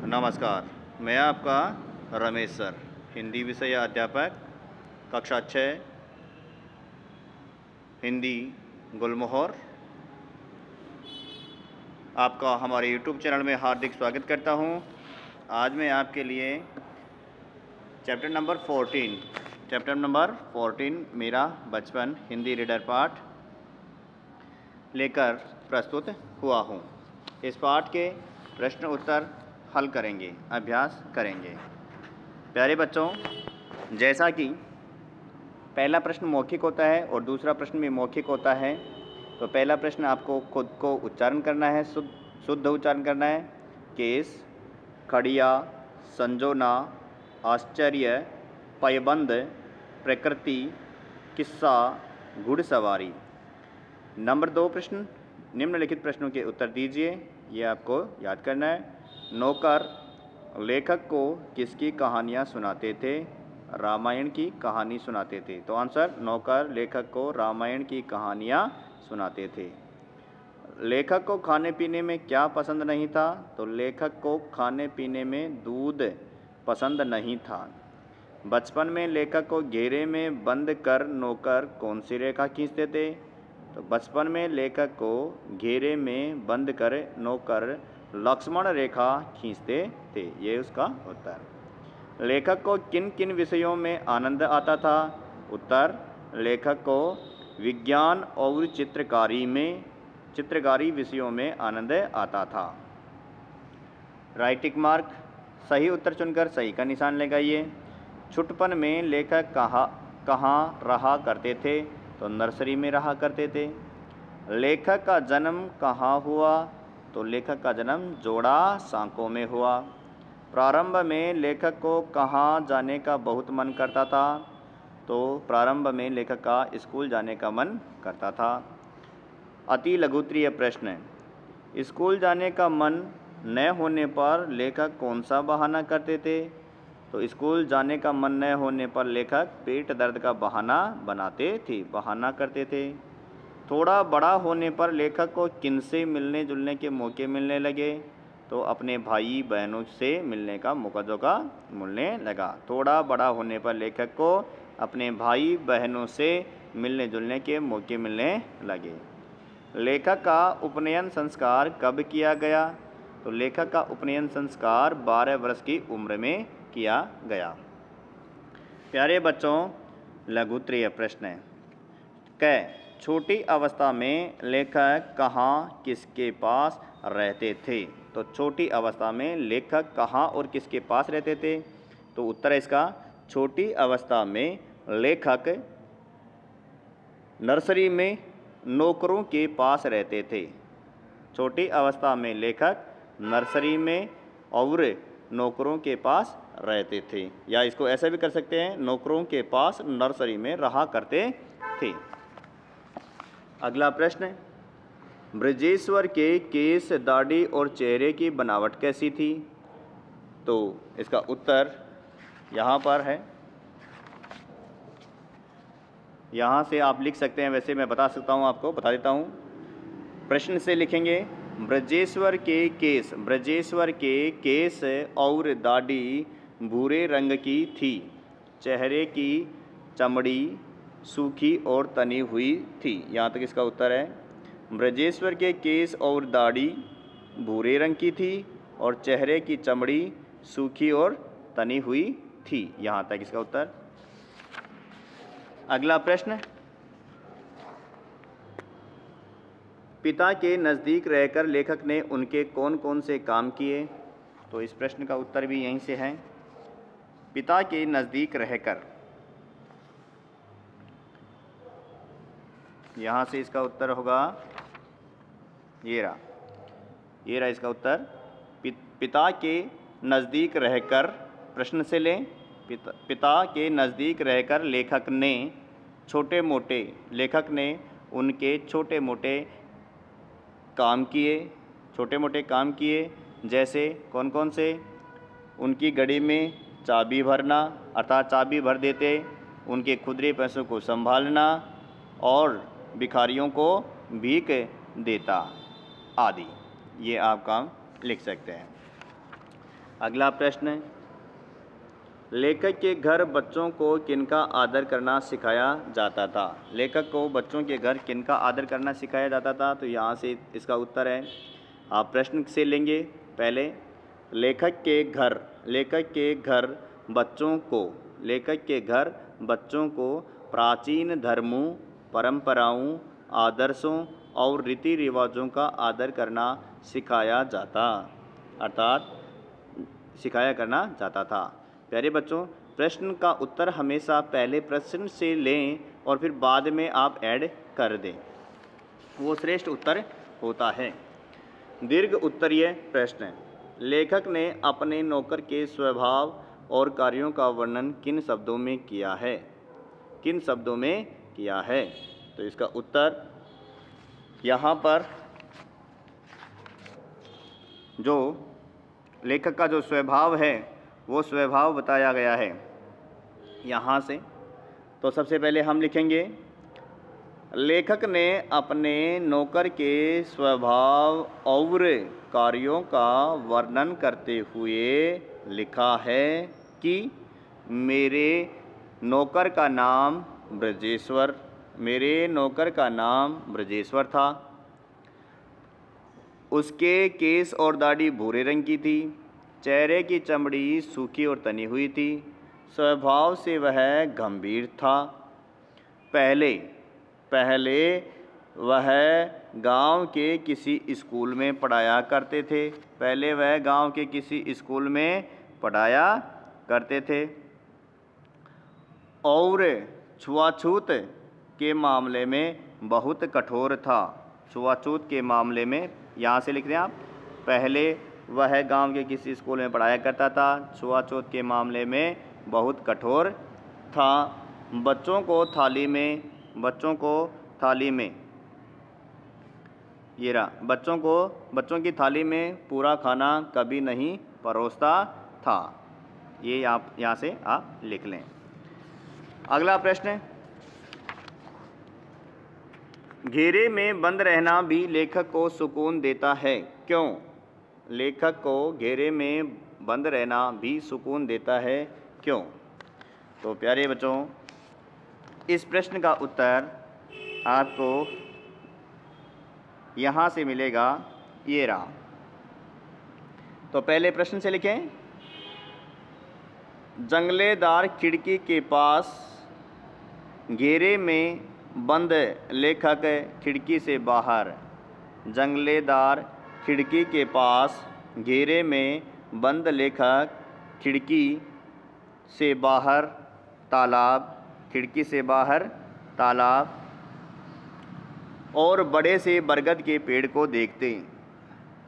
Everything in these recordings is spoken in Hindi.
नमस्कार, मैं आपका रमेश सर, हिंदी विषय अध्यापक, कक्षा 6 हिंदी गुलमोहर। आपका हमारे YouTube चैनल में हार्दिक स्वागत करता हूं। आज मैं आपके लिए चैप्टर नंबर 14 मेरा बचपन हिंदी रीडर पाठ लेकर प्रस्तुत हुआ हूं। इस पाठ के प्रश्न उत्तर हल करेंगे, अभ्यास करेंगे। प्यारे बच्चों, जैसा कि पहला प्रश्न मौखिक होता है और दूसरा प्रश्न भी मौखिक होता है, तो पहला प्रश्न आपको खुद को उच्चारण करना है, शुद्ध उच्चारण करना है। केस, खड़िया, संजोना, आश्चर्य, पयबंद, प्रकृति, किस्सा, घुड़सवारी। नंबर 2 प्रश्न, निम्नलिखित प्रश्नों के उत्तर दीजिए। ये आपको याद करना है। नौकर लेखक को किसकी कहानियाँ सुनाते थे? रामायण की कहानी सुनाते थे। तो आंसर, नौकर लेखक को रामायण की कहानियाँ सुनाते थे। लेखक को खाने पीने में क्या पसंद नहीं था? तो लेखक को खाने पीने में दूध पसंद नहीं था। बचपन में लेखक को घेरे में बंद कर नौकर कौन सी रेखा खींचते थे? तो बचपन में लेखक को घेरे में बंद कर नौकर लक्ष्मण रेखा खींचते थे। ये उसका उत्तर। लेखक को किन किन विषयों में आनंद आता था? उत्तर, लेखक को विज्ञान और चित्रकारी विषयों में आनंद आता था। राइट टिक मार्क, सही उत्तर चुनकर सही का निशान लगाइए। छुटपन में लेखक कहाँ रहा करते थे? तो नर्सरी में रहा करते थे। लेखक का जन्म कहाँ हुआ? तो लेखक का जन्म जोड़ा सांकों में हुआ। प्रारंभ में लेखक को कहाँ जाने का बहुत मन करता था? तो प्रारंभ में लेखक का स्कूल जाने का मन करता था। अति लघुत्तरीय प्रश्न, स्कूल जाने का मन न होने पर लेखक कौन सा बहाना करते थे? तो स्कूल जाने का मन न होने पर लेखक पेट दर्द का बहाना बहाना करते थे। थोड़ा बड़ा होने पर लेखक को किनसे मिलने जुलने के मौके मिलने लगे? तो अपने भाई बहनों से मिलने का मौका मिलने लगा। थोड़ा बड़ा होने पर लेखक को अपने भाई बहनों से मिलने जुलने के मौके मिलने लगे। लेखक का उपनयन संस्कार कब किया गया? तो लेखक का उपनयन संस्कार 12 वर्ष की उम्र में किया गया। प्यारे बच्चों, लघुत्तरीय प्रश्न क, छोटी अवस्था में लेखक कहाँ किसके पास रहते थे? तो छोटी अवस्था में लेखक कहाँ और किसके पास रहते थे? तो उत्तर है इसका, छोटी अवस्था में लेखक नर्सरी में नौकरों के पास रहते थे। छोटी अवस्था में लेखक नर्सरी में और नौकरों के पास रहते थे, या इसको ऐसा भी कर सकते हैं, नौकरों के पास नर्सरी में रहा करते थे। अगला प्रश्न, ब्रजेश्वर के केस, दाढ़ी और चेहरे की बनावट कैसी थी? तो इसका उत्तर यहाँ पर है, यहाँ से आप लिख सकते हैं, वैसे मैं बता सकता हूँ, आपको बता देता हूँ। प्रश्न से लिखेंगे, ब्रजेश्वर के केस और दाढ़ी भूरे रंग की थी। चेहरे की चमड़ी सूखी और तनी हुई थी। यहाँ तक इसका उत्तर है। ब्रजेश्वर के केस और दाढ़ी भूरे रंग की थी और चेहरे की चमड़ी सूखी और तनी हुई थी। यहाँ तक इसका उत्तर। अगला प्रश्न, पिता के नज़दीक रहकर लेखक ने उनके कौन कौन से काम किए? तो इस प्रश्न का उत्तर भी यहीं से है। पिता के नज़दीक रहकर, यहाँ से इसका उत्तर होगा, ये रहा इसका उत्तर। पिता के नज़दीक रहकर, प्रश्न से लें, पिता के नज़दीक रहकर लेखक ने उनके छोटे मोटे काम किए। जैसे कौन कौन से? उनकी घड़ी में चाबी भरना, अर्थात चाबी भर देते, उनके खुदरे पैसों को संभालना और भिखारियों को भीख देता आदि। ये आप काम लिख सकते हैं। अगला प्रश्न है, लेखक के घर बच्चों को किनका आदर करना सिखाया जाता था? लेखक को बच्चों के घर किनका आदर करना सिखाया जाता था? तो यहाँ से इसका उत्तर है, आप प्रश्न से लेंगे पहले, लेखक के घर बच्चों को प्राचीन धर्मों, परंपराओं, आदर्शों और रीति रिवाजों का आदर करना सिखाया करना जाता था। प्यारे बच्चों, प्रश्न का उत्तर हमेशा पहले प्रश्न से लें और फिर बाद में आप ऐड कर दें, वो श्रेष्ठ उत्तर होता है। दीर्घ उत्तरीय प्रश्न, लेखक ने अपने नौकर के स्वभाव और कार्यों का वर्णन किन शब्दों में किया है? तो इसका उत्तर यहाँ पर जो लेखक का जो स्वभाव है वो स्वभाव बताया गया है यहाँ से। तो सबसे पहले हम लिखेंगे, लेखक ने अपने नौकर के स्वभाव और कार्यों का वर्णन करते हुए लिखा है कि मेरे नौकर का नाम ब्रजेश्वर था। उसके केस और दाढ़ी भूरे रंग की थी, चेहरे की चमड़ी सूखी और तनी हुई थी, स्वभाव से वह गंभीर था। पहले वह गांव के किसी स्कूल में पढ़ाया करते थे और छुआछूत के मामले में बहुत कठोर था। छुआछूत के मामले में, यहाँ से लिख दें आप, पहले वह गांव के किसी स्कूल में पढ़ाया करता था, छुआछूत के मामले में बहुत कठोर था। बच्चों को बच्चों की थाली में पूरा खाना कभी नहीं परोसता था। ये आप यहाँ से आप लिख लें। अगला प्रश्न, घेरे में बंद रहना भी लेखक को सुकून देता है, क्यों? लेखक को घेरे में बंद रहना भी सुकून देता है, क्यों? तो प्यारे बच्चों, इस प्रश्न का उत्तर आपको यहाँ से मिलेगा, ये रहा। तो पहले प्रश्न से लिखें, जंगलेदार खिड़की के पास घेरे में बंद लेखक खिड़की से बाहर। जंगलेदार खिड़की के पास घेरे में बंद लेखक खिड़की से बाहर तालाब और बड़े से बरगद के पेड़ को देखते।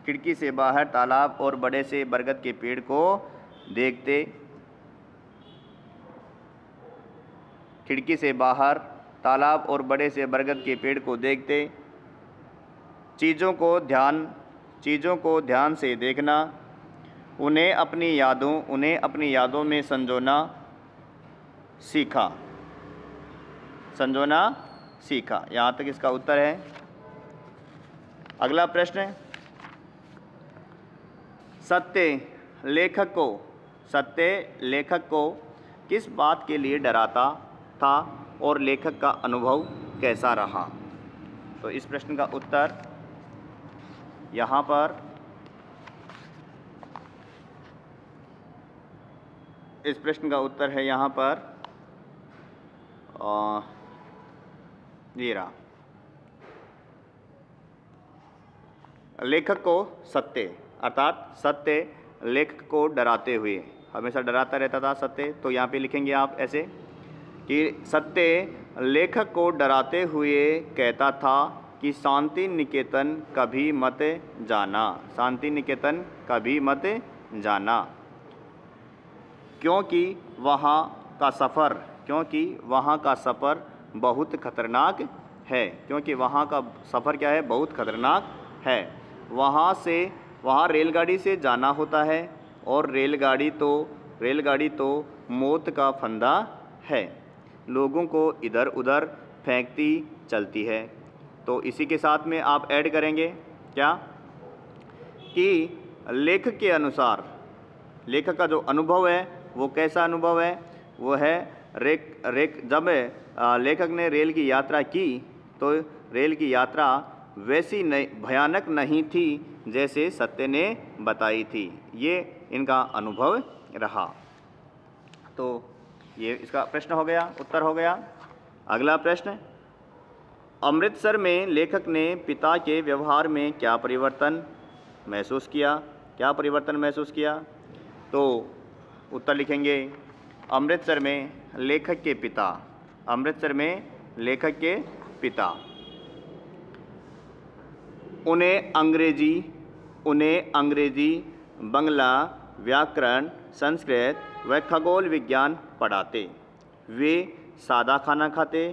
खिड़की से बाहर तालाब और बड़े से बरगद के पेड़ को देखते। खिड़की से बाहर तालाब और बड़े से बरगद के पेड़ को देखते। चीज़ों को ध्यान से देखना, उन्हें अपनी यादों में संजोना सीखा। यहाँ तक इसका उत्तर है। अगला प्रश्न, सत्य लेखक को किस बात के लिए डराता था और लेखक का अनुभव कैसा रहा? तो इस प्रश्न का उत्तर यहाँ पर, इस प्रश्न का उत्तर है यहाँ पर ये रहा। लेखक को सत्य लेखक को डराते हुए, हमेशा डराता रहता था सत्य। तो यहाँ पे लिखेंगे आप ऐसे कि सत्य लेखक को डराते हुए कहता था कि शांति निकेतन कभी मत जाना, क्योंकि वहाँ का सफ़र बहुत खतरनाक है। बहुत खतरनाक है। वहाँ रेलगाड़ी से जाना होता है और रेलगाड़ी तो मौत का फंदा है, लोगों को इधर उधर फेंकती चलती है। तो इसी के साथ में आप ऐड करेंगे क्या कि लेखक के अनुसार लेखक का जो अनुभव है वो कैसा अनुभव है? वो है जब लेखक ने रेल की यात्रा की तो रेल की यात्रा वैसी भयानक नहीं थी जैसे सत्य ने बताई थी। ये इनका अनुभव रहा। तो ये इसका प्रश्न हो गया, उत्तर हो गया। अगला प्रश्न, अमृतसर में लेखक ने पिता के व्यवहार में क्या परिवर्तन महसूस किया? क्या परिवर्तन महसूस किया? तो उत्तर लिखेंगे, अमृतसर में लेखक के पिता, अमृतसर में लेखक के पिता उन्हें अंग्रेजी, बंगला, व्याकरण, संस्कृत व खगोल विज्ञान पढ़ाते। वे सादा खाना खाते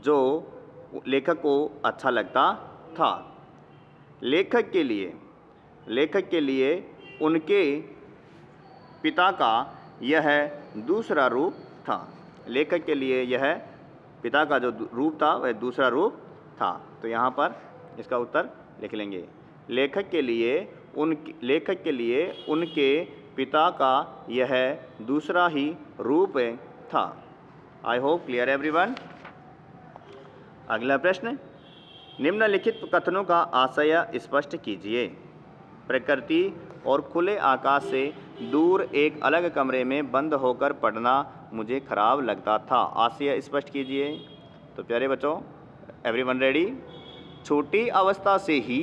जो लेखक को अच्छा लगता था। लेखक के लिए उनके पिता का यह दूसरा रूप था। लेखक के लिए यह पिता का जो रूप था वह दूसरा रूप था। तो यहाँ पर इसका उत्तर लिख लेंगे। लेखक के लिए उनके पिता का यह दूसरा ही रूप था। I hope clear everyone. अगला प्रश्न, निम्नलिखित कथनों का आशय स्पष्ट कीजिए। प्रकृति और खुले आकाश से दूर एक अलग कमरे में बंद होकर पढ़ना मुझे खराब लगता था। आशय स्पष्ट कीजिए। तो प्यारे बच्चों, एवरीवन रेडी? छोटी अवस्था से ही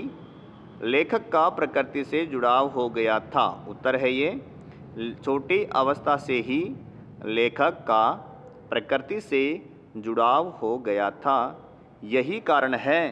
लेखक का प्रकृति से जुड़ाव हो गया था। उत्तर है ये, छोटी अवस्था से ही लेखक का प्रकृति से जुड़ाव हो गया था। यही कारण है